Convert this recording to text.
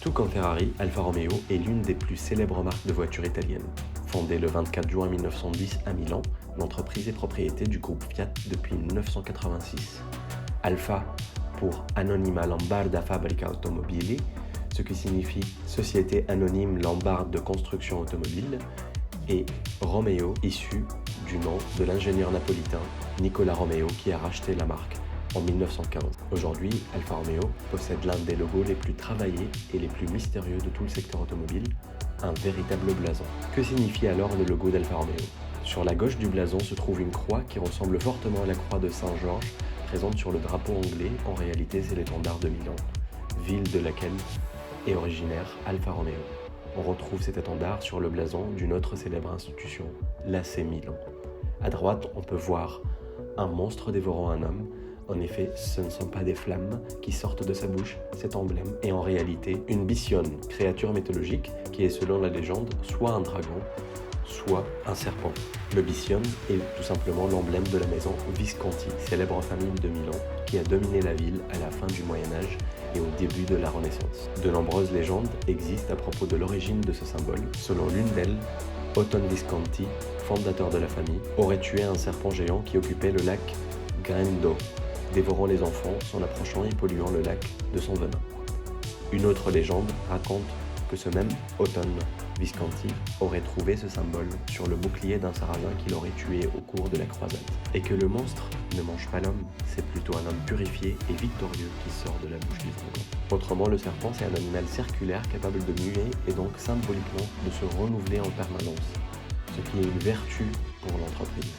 Tout comme Ferrari, Alfa Romeo est l'une des plus célèbres marques de voitures italiennes. Fondée le 24 juin 1910 à Milan, l'entreprise est propriété du groupe Fiat depuis 1986. Alfa pour Anonima Lombarda Fabbrica Automobili, ce qui signifie Société anonyme lombarde de construction automobile, et Romeo, issu du nom de l'ingénieur napolitain Nicola Romeo qui a racheté la marque en 1915. Aujourd'hui, Alfa Romeo possède l'un des logos les plus travaillés et les plus mystérieux de tout le secteur automobile, un véritable blason. Que signifie alors le logo d'Alfa Romeo ? Sur la gauche du blason se trouve une croix qui ressemble fortement à la croix de Saint-Georges, présente sur le drapeau anglais. En réalité, c'est l'étendard de Milan, ville de laquelle est originaire Alfa Romeo. On retrouve cet étendard sur le blason d'une autre célèbre institution, l'AC Milan. À droite, on peut voir un monstre dévorant un homme. En effet, ce ne sont pas des flammes qui sortent de sa bouche, cet emblème est en réalité une bitionne, créature mythologique qui est selon la légende soit un dragon, soit un serpent. Le bitionne est tout simplement l'emblème de la maison Visconti, célèbre famille de Milan, qui a dominé la ville à la fin du Moyen-Âge et au début de la Renaissance. De nombreuses légendes existent à propos de l'origine de ce symbole. Selon l'une d'elles, Ottone Visconti, fondateur de la famille, aurait tué un serpent géant qui occupait le lac Grendo, dévorant les enfants, s'en approchant et polluant le lac de son venin. Une autre légende raconte que ce même Ottone Visconti aurait trouvé ce symbole sur le bouclier d'un sarrasin qu'il aurait tué au cours de la croisade. Et que le monstre ne mange pas l'homme, c'est plutôt un homme purifié et victorieux qui sort de la bouche du dragon. Autrement, le serpent, c'est un animal circulaire capable de muer et donc symboliquement de se renouveler en permanence, ce qui est une vertu pour l'entreprise.